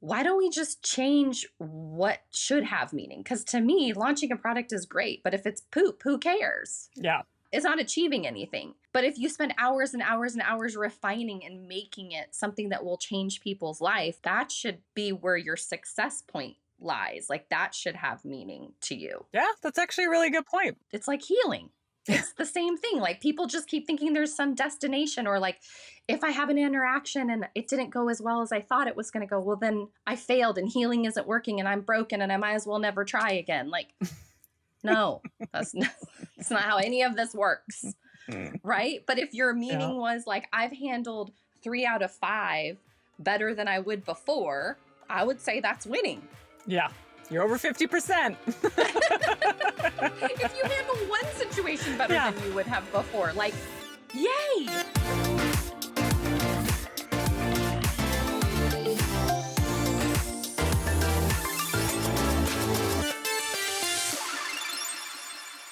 why don't we just change what should have meaning? Because to me, launching a product is great, but if it's poop, who cares? Yeah. It's not achieving anything. But if you spend hours and hours and hours refining and making it something that will change people's life, that should be where your success point lies. Like that should have meaning to you. Yeah, that's actually a really good point. It's like healing. It's the same thing. Like people just keep thinking there's some destination, or like if I have an interaction and it didn't go as well as I thought it was going to go, well, then I failed and healing isn't working and I'm broken and I might as well never try again. Like, no, that's not how any of this works. Right. But if your meaning was like, I've handled 3 out of 5 better than I would before, I would say that's winning. Yeah. You're over 50%. If you handle one situation better than you would have before, like, yay!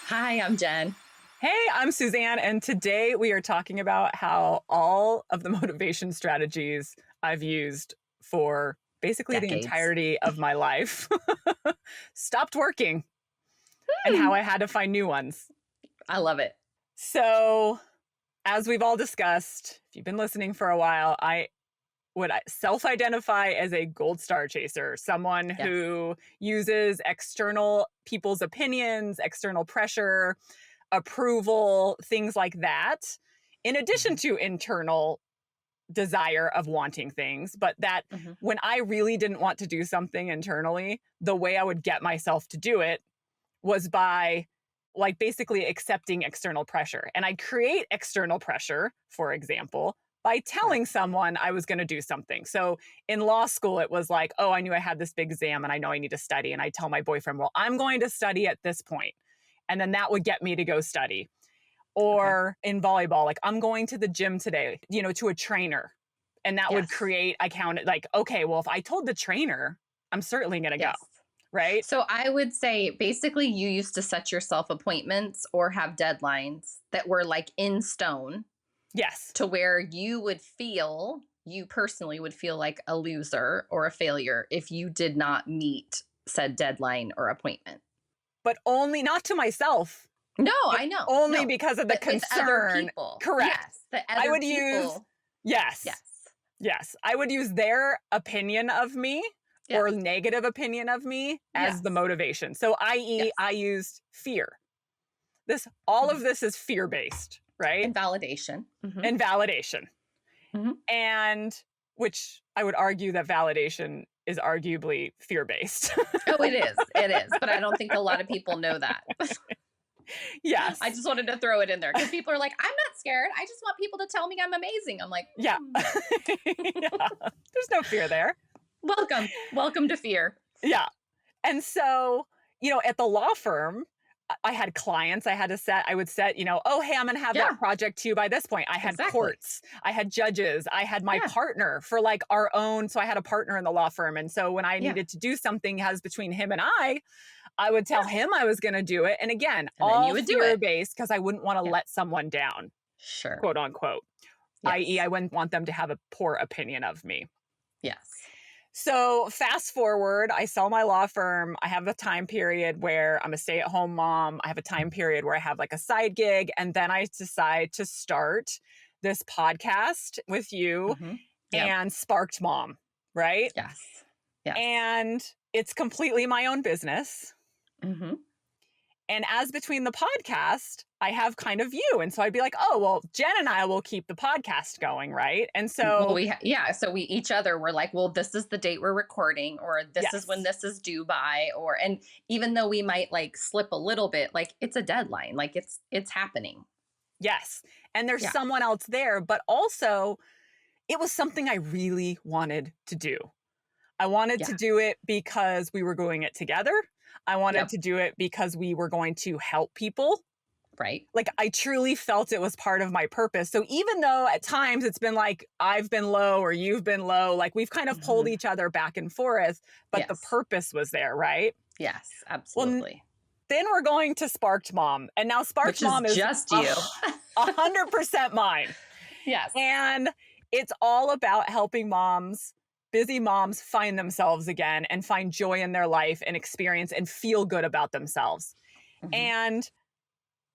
Hi, I'm Jen. Hey, I'm Suzanne, and today we are talking about how all of the motivation strategies I've used for basically decades. The entirety of my life stopped working and how I had to find new ones. I love it. So, as we've all discussed, if you've been listening for a while, I would self-identify as a gold star chaser, someone who uses external people's opinions, external pressure, approval, things like that, in addition to internal desire of wanting things. But that when I really didn't want to do something internally, the way I would get myself to do it was by like basically accepting external pressure. And I'd create external pressure, for example, by telling someone I was going to do something. So in law school, it was like, oh, I knew I had this big exam and I know I need to study. And I tell my boyfriend, well, I'm going to study at this point. And then that would get me to go study. Or in volleyball, like I'm going to the gym today, to a trainer. And that would create, I counted like, okay, well, if I told the trainer, I'm certainly going to go. Right. So I would say basically you used to set yourself appointments or have deadlines that were like in stone. Yes. To where you personally would feel like a loser or a failure if you did not meet said deadline or appointment. But only not to myself. No, I know. Only because of the concern. Correct. Yes, I would use, yes. I would use their opinion of me or negative opinion of me as the motivation. So i.e. I used fear. All of this is fear-based, right? And validation. And validation. And which I would argue that validation is arguably fear-based. Oh, it is. It is. But I don't think a lot of people know that. Yes. I just wanted to throw it in there because people are like, I'm not scared. I just want people to tell me I'm amazing. I'm like, yeah. There's no fear there. Welcome to fear. Yeah. And so, at the law firm, I had clients I would set, oh, hey, I'm going to have that project to you by this point. I had courts, I had judges, I had my partner for like our own. So I had a partner in the law firm. And so when I needed to do something as between him and I would tell him I was going to do it. And again, all fear-based because I wouldn't want to let someone down, quote unquote, i.e. I wouldn't want them to have a poor opinion of me. Yes. So fast forward, I sell my law firm. I have a time period where I'm a stay-at-home mom. I have a time period where I have like a side gig. And then I decide to start this podcast with you and Sparked Mom, right? Yes. And it's completely my own business. And as between the podcast, I have kind of you. And so I'd be like, oh, well, Jen and I will keep the podcast going, right? And so so we each other were like, well, this is the date we're recording, or this is when this is due by, and even though we might like slip a little bit, like it's a deadline, like it's happening. Yes. And there's someone else there, but also it was something I really wanted to do. I wanted to do it because we were doing it together. I wanted to do it because we were going to help people. Right. Like I truly felt it was part of my purpose. So even though at times it's been like I've been low or you've been low, like we've kind of pulled each other back and forth, but the purpose was there, right? Yes, absolutely. Well, then we're going to Sparked Mom. And now Sparked Mom is just you. 100% mine. Yes. And it's all about helping moms busy moms find themselves again and find joy in their life and experience and feel good about themselves. Mm-hmm. And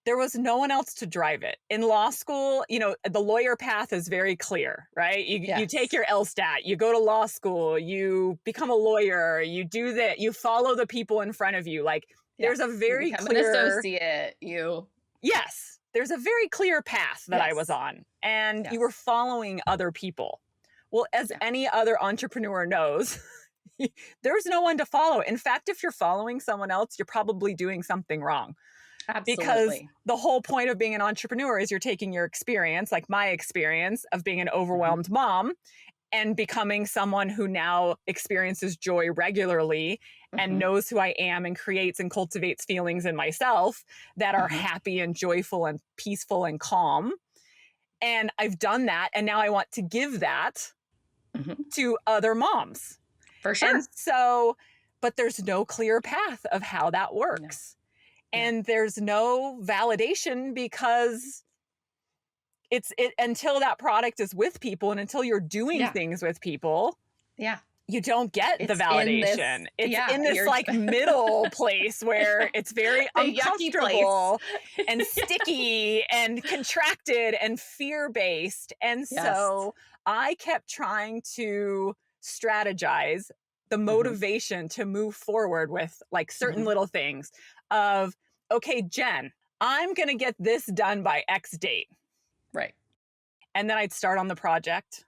there was no one else to drive it. In law school, the lawyer path is very clear, right? You take your LSAT, you go to law school, you become a lawyer, you do that, you follow the people in front of you. Like there's a very become clear an associate. Yes, there's a very clear path that I was Yes. on, and Yes. you were following other people. Well, as any other entrepreneur knows, there's no one to follow. In fact, if you're following someone else, you're probably doing something wrong. Because Absolutely. the whole point of being an entrepreneur is you're taking your experience, like my experience of being an overwhelmed mom, and becoming someone who now experiences joy regularly and knows who I am and creates and cultivates feelings in myself that are happy and joyful and peaceful and calm. And I've done that. And now I want to give that to other moms. For sure. And so, but there's no clear path of how that works. No. And there's no validation because it's until that product is with people and until you're doing things with people. Yeah. You don't get the validation. It's in this like middle place where it's very uncomfortable and sticky and contracted and fear-based. And so I kept trying to strategize the motivation to move forward with like certain little things of, okay, Jen, I'm going to get this done by X date. Right. And then I'd start on the project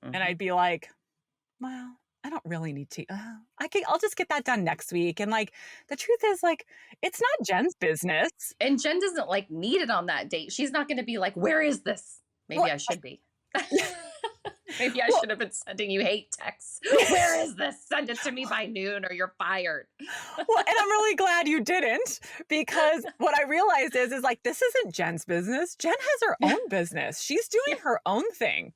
and I'd be like, well, I don't really need to. I'll just get that done next week. And like, the truth is like, it's not Jen's business. And Jen doesn't like need it on that date. She's not going to be like, where is this? Maybe I should be. Maybe I should have been sending you hate texts. Where is this? Send it to me by noon or you're fired. Well, and I'm really glad you didn't, because what I realized is like, this isn't Jen's business. Jen has her own business. She's doing her own thing.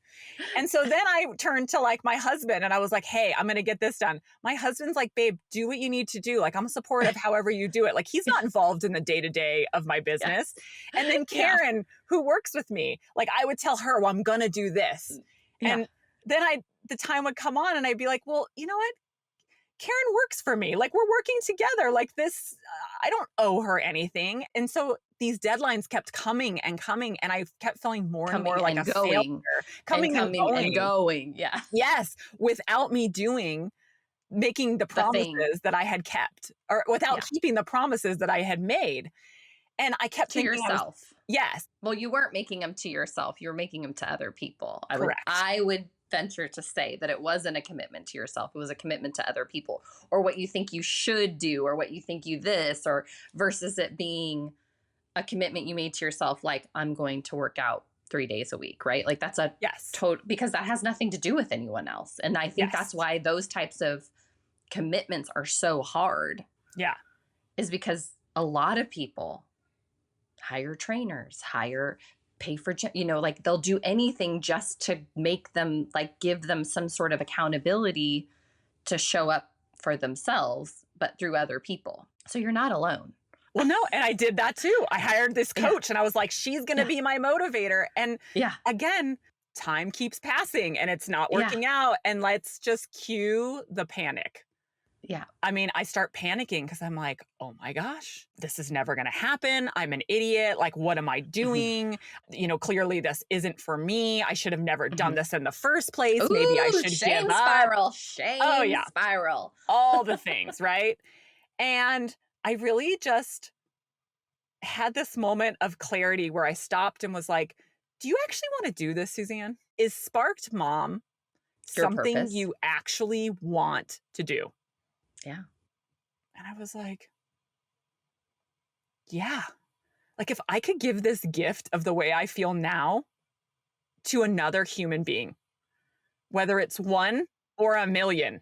And so then I turned to like my husband and I was like, hey, I'm going to get this done. My husband's like, babe, do what you need to do. Like, I'm supportive however you do it. Like, he's not involved in the day-to-day of my business. And then Karen, who works with me, like I would tell her, well, I'm going to do this. And then the time would come on and I'd be like, well, you know what? Karen works for me. Like, we're working together like this. I don't owe her anything. And so these deadlines kept coming and coming. And I kept feeling more and more like a failure. Coming and going. Yeah. Yes. Without me making the promises that I had kept, or without keeping the promises that I had made. And I kept thinking yourself. Yes. Well, you weren't making them to yourself. You were making them to other people. Correct. I would venture to say that it wasn't a commitment to yourself. It was a commitment to other people, or what you think you should do, or what you think you this, or versus it being a commitment you made to yourself. Like, I'm going to work out 3 days a week, right? Like that's a total, because that has nothing to do with anyone else. And I think that's why those types of commitments are so hard. Yeah. Is because a lot of people hire trainers, pay for, like they'll do anything just to make them, like, give them some sort of accountability to show up for themselves, but through other people. So you're not alone. Well, no. And I did that too. I hired this coach and I was like, she's going to be my motivator. And again, time keeps passing and it's not working out. And let's just cue the panic. Yeah. I mean, I start panicking because I'm like, oh my gosh, this is never going to happen. I'm an idiot. Like, what am I doing? Clearly this isn't for me. I should have never done this in the first place. Ooh, maybe I should shame give spiral, up. Shame spiral. All the things, right? And I really just had this moment of clarity where I stopped and was like, do you actually want to do this, Suzanne? Is Sparked Mom something you actually want to do? Yeah. And I was like, yeah. Like, if I could give this gift of the way I feel now to another human being, whether it's one or a million,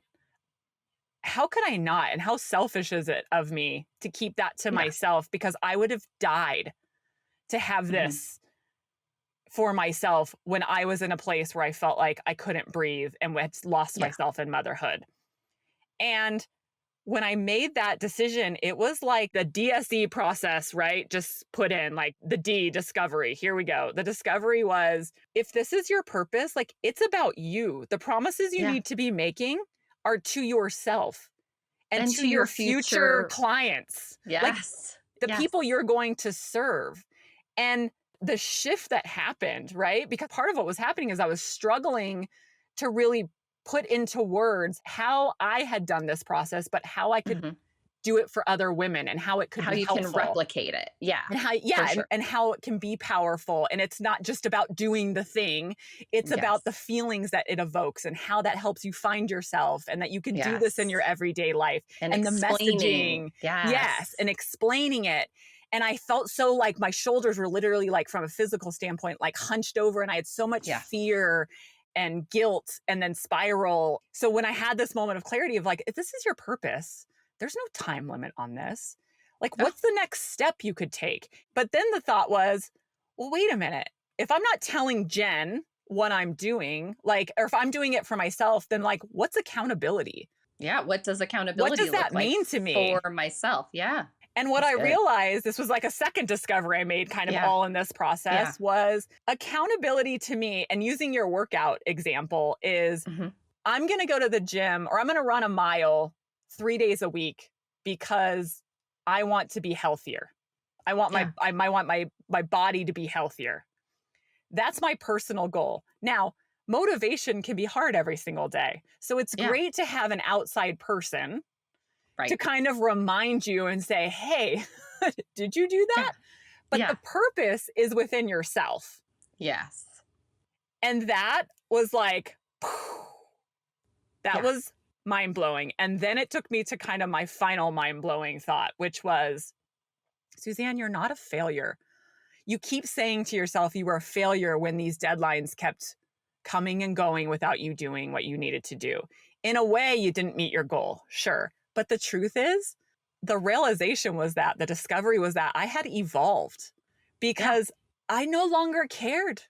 how could I not? And how selfish is it of me to keep that to myself? Because I would have died to have this for myself when I was in a place where I felt like I couldn't breathe and had lost myself in motherhood. And when I made that decision, it was like the DSE process, right? Just put in like the D, discovery. Here we go. The discovery was, if this is your purpose, like it's about you. The promises you Yeah. need to be making are to yourself and And to to your your future future. clients, like Yes. the Yes. people you're going to serve. And the shift that happened, right? Because part of what was happening is I was struggling to really put into words how I had done this process, but how I could Mhm. do it for other women and how it could How be you can helpful. replicate it. Yeah, And how, for yeah, sure. and how it can be powerful. And it's not just about doing the thing, it's about the Yes. feelings that it evokes and how that helps you find yourself and that you can do this in your Yes. everyday life. And And the explaining. messaging, yes, Yes. and explaining it. And I felt so like my shoulders were literally like from a physical standpoint, like hunched over, and I had so much Yeah. fear and guilt and then spiral. So when I had this moment of clarity of like, if this is your purpose, there's no time limit on this. Like, Oh, what's the next step you could take? But then the thought was, well, wait a minute. If I'm not telling Jenn what I'm doing, like, or if I'm doing it for myself, then like, what's accountability? yeah. What does What accountability does that look like mean to for me? myself? Yeah. And what That's I good. realized, this was like a second discovery I made kind of Yeah. all in this Yeah. process, was accountability to me. And using your workout example is, Hmm. I'm going to go to the gym or I'm going to run a mile 3 days a week because I want to be healthier. I want Yeah. my body to be healthier. That's my personal goal. Now, motivation can be hard every single day. So it's Yeah. great to have an outside person to Right. kind of remind you and say, "Hey, did you do Yeah. that?" But Yeah. the purpose is within yourself. Yes. And that was like that Yeah. was mind-blowing. And then it took me to kind of my final mind-blowing thought, which was, Suzanne, you're not a failure. You keep saying to yourself you were a failure when these deadlines kept coming and going without you doing what you needed to do. In a way, you didn't meet your goal, sure. But the truth is, the realization was that the discovery was that I had evolved Yeah. because I no longer cared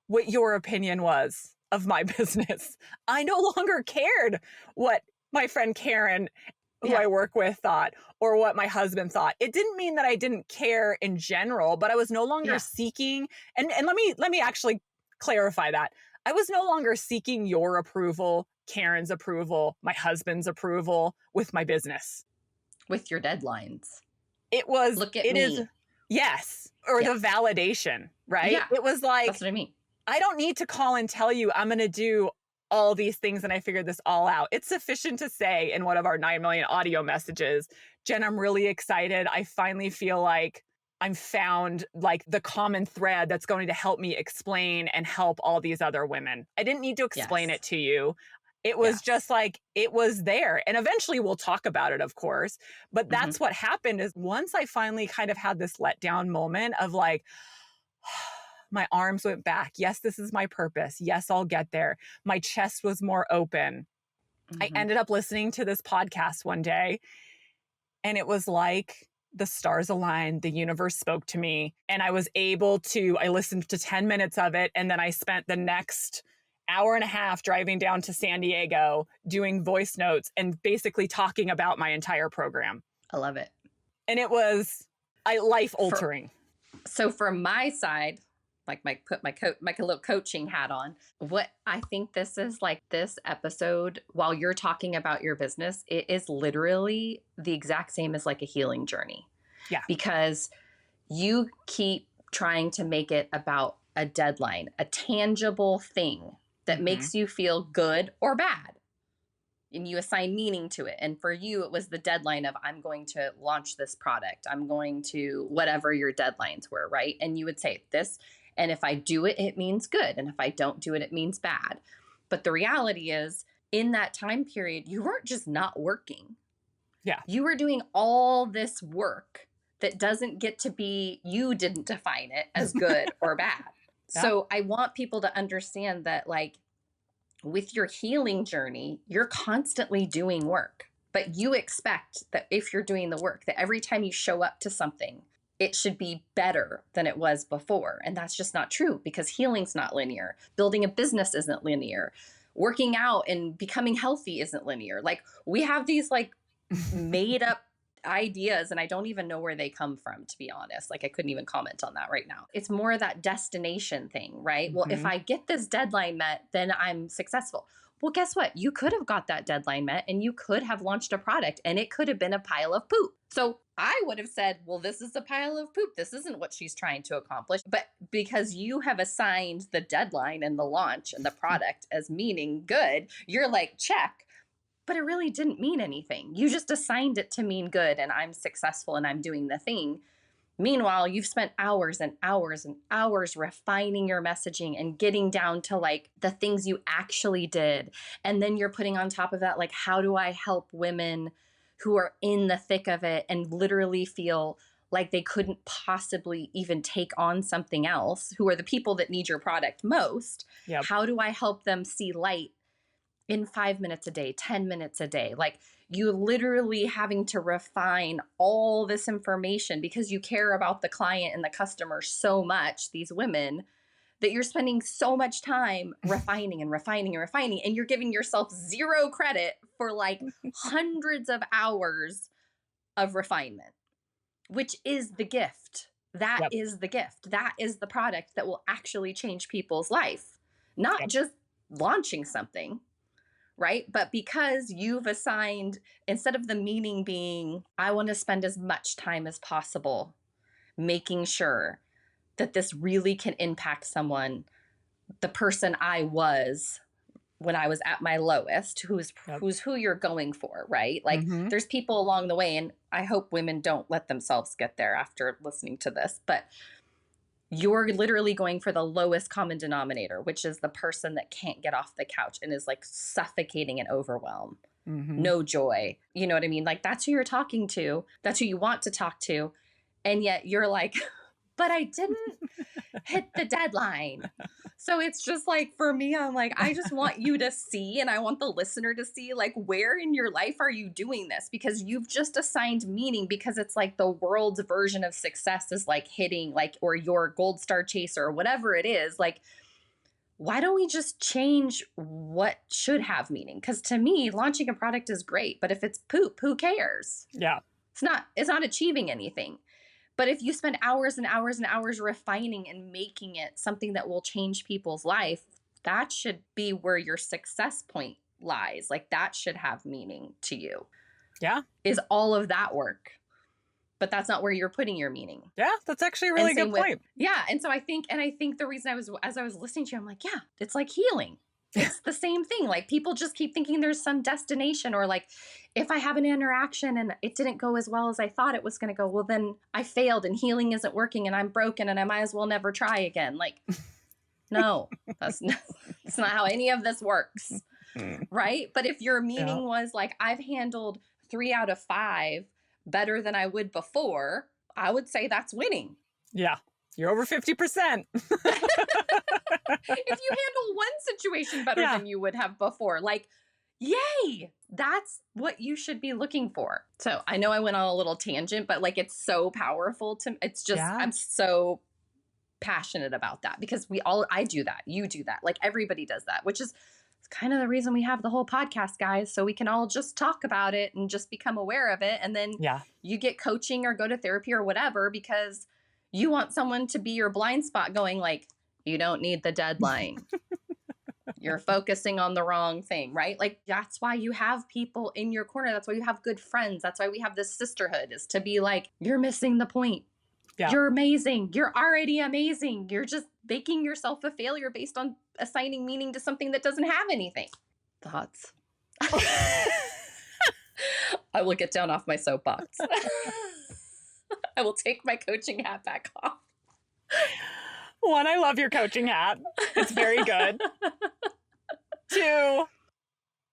what your opinion was of my business. I no longer cared what my friend Karen, who Yeah. I work with, thought, or what my husband thought. It didn't mean that I didn't care in general, but I was no longer Yeah. seeking, and let me actually clarify that. I was no longer seeking your approval, Karen's approval, my husband's approval with my business. With your deadlines. Look at It is, me. yes, or the Yes. validation, right? Yeah. It was That's like, what I mean. I don't need to call and tell you I'm going to do all these things and I figured this all out. It's sufficient to say in one of our 9 million audio messages, Jenn, I'm really excited. I finally feel like I'm found like the common thread that's going to help me explain and help all these other women. I didn't need to explain it Yes. to you. It was just Yes. like, it was there. And eventually we'll talk about it, of course. But Hmm. that's what happened is once I finally kind of had this letdown moment of like, my arms went back. Yes, this is my purpose. Yes, I'll get there. My chest was more open. I Hmm. ended up listening to this podcast one day, and it was like the stars aligned. The universe spoke to me, and I listened to 10 minutes of it. And then I spent the next hour and a half driving down to San Diego doing voice notes and basically talking about my entire program. I love it. And it was life For altering. So from my side, like my little coaching hat on, what I think this is like this episode, while you're talking about your business, it is literally the exact same as like a healing journey. Yeah. Because you keep trying to make it about a deadline, a tangible thing that makes you feel good or bad. And you assign meaning to it. And for you, it was the deadline of, I'm going to launch this product. I'm going to whatever your deadlines were, right? And you would say this, and if I do it, it means good. And if I don't do it, it means bad. But the reality is, in that time period, you weren't just not working. Yeah. You were doing all this work that doesn't get to be, you didn't define it as good or bad. Yeah. So I want people to understand that, like, with your healing journey, you're constantly doing work, but you expect that if you're doing the work, that every time you show up to something, it should be better than it was before. And that's just not true, because healing's not linear. Building a business isn't linear. Working out and becoming healthy isn't linear. Like, we have these like made up ideas, and I don't even know where they come from, to be honest. Like, I couldn't even comment on that right now. It's more that destination thing, right? Well, if I get this deadline met, then I'm successful. Well, guess what? You could have got that deadline met and you could have launched a product and it could have been a pile of poop. So I would have said, well, this is a pile of poop. This isn't what she's trying to accomplish. But because you have assigned the deadline and the launch and the product as meaning good, you're like, check. But it really didn't mean anything. You just assigned it to mean good and I'm successful and I'm doing the thing. Meanwhile, you've spent hours and hours and hours refining your messaging and getting down to like the things you actually did. And then you're putting on top of that, like, how do I help women who are in the thick of it and literally feel like they couldn't possibly even take on something else, who are the people that need your product most? Yep. How do I help them see light in 5 minutes a day, 10 minutes a day? Like, you literally having to refine all this information because you care about the client and the customer so much, these women, that you're spending so much time refining and refining and refining, and you're giving yourself zero credit for like hundreds of hours of refinement, which is the gift. That is the gift. That is the product that will actually change people's life, not just launching something. Right? But because you've assigned, instead of the meaning being, I want to spend as much time as possible making sure that this really can impact someone, the person I was when I was at my lowest, who's who you're going for, right? Like, there's people along the way, and I hope women don't let themselves get there after listening to this, but you're literally going for the lowest common denominator, which is the person that can't get off the couch and is like suffocating in overwhelm, no joy. You know what I mean? Like, that's who you're talking to. That's who you want to talk to. And yet you're like, but I didn't hit the deadline. So it's just like, for me, I'm like, I just want you to see, and I want the listener to see, like, where in your life are you doing this? Because you've just assigned meaning, because it's like the world's version of success is like hitting, like, or your gold star chaser or whatever it is. Like, why don't we just change what should have meaning? Because to me, launching a product is great, but if it's poop, who cares? Yeah. It's not achieving anything. But if you spend hours and hours and hours refining and making it something that will change people's life, that should be where your success point lies. Like, that should have meaning to you. Yeah. Is all of that work. But that's not where you're putting your meaning. Yeah, that's actually a really good point. Yeah. And so I think the reason as I was listening to you, I'm like, yeah, it's like healing. It's the same thing. Like, people just keep thinking there's some destination, or like, if I have an interaction and it didn't go as well as I thought it was going to go, well, then I failed and healing isn't working and I'm broken and I might as well never try again. Like, no, that's not how any of this works. Right. But if your meaning was like, I've handled 3 out of 5 better than I would before, I would say that's winning. Yeah. You're over 50%. If you handle one situation better than you would have before, like, yay, that's what you should be looking for. So I know I went on a little tangent, but like, it's so powerful it's just, I'm so passionate about that, because I do that. You do that. Like, everybody does that, which is kind of the reason we have the whole podcast, guys, so we can all just talk about it and just become aware of it. And then you get coaching or go to therapy or whatever, because you want someone to be your blind spot going like, you don't need the deadline. You're focusing on the wrong thing, right? Like, that's why you have people in your corner. That's why you have good friends. That's why we have this sisterhood, is to be like, you're missing the point. Yeah. You're amazing. You're already amazing. You're just making yourself a failure based on assigning meaning to something that doesn't have anything. Thoughts? I will get down off my soapbox. I will take my coaching hat back off. One, I love your coaching hat. It's very good. 2,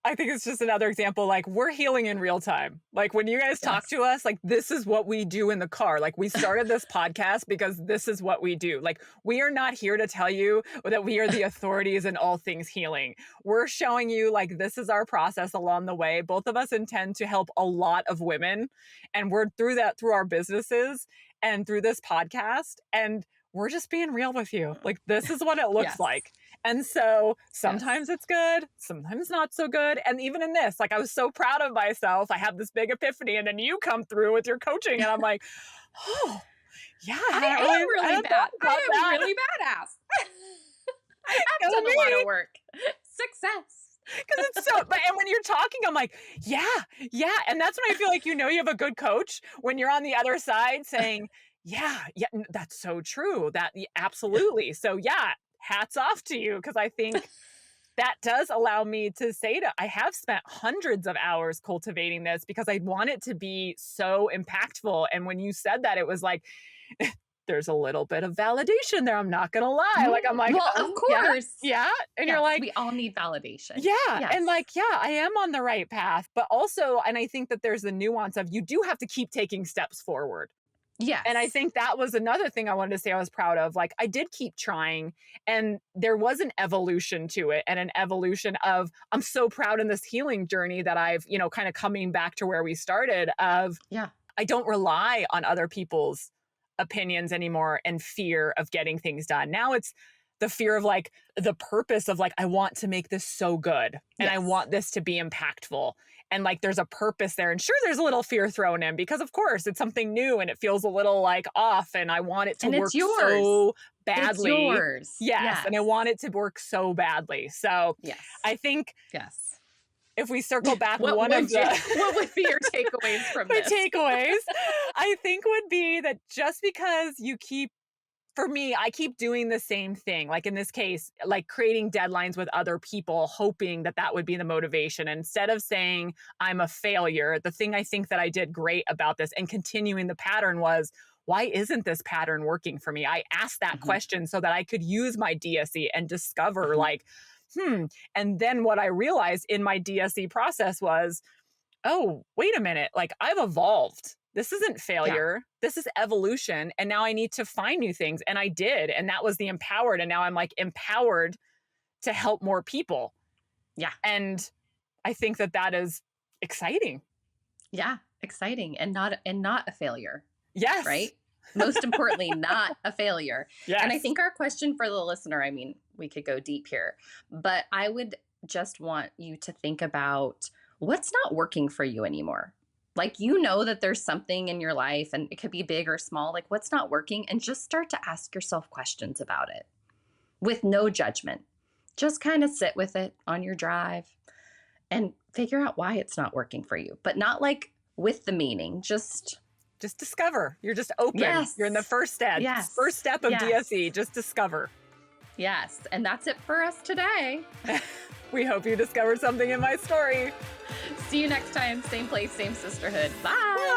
I think it's just another example, like, we're healing in real time. Like, when you guys talk to us, like, this is what we do in the car. Like, we started this podcast because this is what we do. Like, we are not here to tell you that we are the authorities in all things healing. We're showing you, like, this is our process along the way. Both of us intend to help a lot of women. And we're through our businesses and through this podcast. And we're just being real with you. Like, this is what it looks like. And so sometimes it's good, sometimes not so good. And even in this, like I was so proud of myself. I have this big epiphany and then you come through with your coaching and I'm like, oh, yeah, I am really bad. I am really badass. I have done a lot of work. Success. Because it's so, and when you're talking, I'm like, yeah. And that's when I feel like, you have a good coach when you're on the other side saying, yeah, that's so true. Absolutely. So yeah, hats off to you. Because I think that does allow me to say I have spent hundreds of hours cultivating this because I want it to be so impactful. And when you said that, it was like, there's a little bit of validation there. I'm not going to lie. Like, I'm like, well, of course. Yeah. And you're like, we all need validation. Yeah. Yes. And like, yeah, I am on the right path. But also, and I think that there's the nuance of you do have to keep taking steps forward. Yes. And I think that was another thing I wanted to say I was proud of. Like, I did keep trying and there was an evolution to it and an evolution of, I'm so proud in this healing journey that I've, kind of coming back to where we started of, I don't rely on other people's opinions anymore and fear of getting things done. Now it's the fear of like the purpose of like, I want to make this so good and I want this to be impactful. And like, there's a purpose there. And sure, there's a little fear thrown in because of course it's something new and it feels a little like off and I want it to work so badly. It's yours. Yes. And I want it to work so badly. So I think if we circle back, what would be your takeaways from this? My takeaways, I think would be that just because for me, I keep doing the same thing. Like in this case, like creating deadlines with other people, hoping that would be the motivation. Instead of saying I'm a failure, the thing I think that I did great about this and continuing the pattern was, why isn't this pattern working for me? I asked that question so that I could use my DSE and discover and then what I realized in my DSE process was, oh, wait a minute, like I've evolved. This isn't failure. This is evolution. And now I need to find new things. And I did. And that was the empowered. And now I'm like empowered to help more people. Yeah. And I think that is exciting. Yeah. Exciting. And not a failure. Yes. Right. Most importantly, not a failure. Yes. And I think our question for the listener, I mean, we could go deep here, but I would just want you to think about what's not working for you anymore. Like, that there's something in your life and it could be big or small, like what's not working, and just start to ask yourself questions about it with no judgment. Just kind of sit with it on your drive and figure out why it's not working for you, but not like with the meaning, just discover. You're just open. Yes. You're in the first step. Yes. First step of DSE, just discover. Yes. And that's it for us today. We hope you discovered something in my story. See you next time. Same place, same sisterhood. Bye.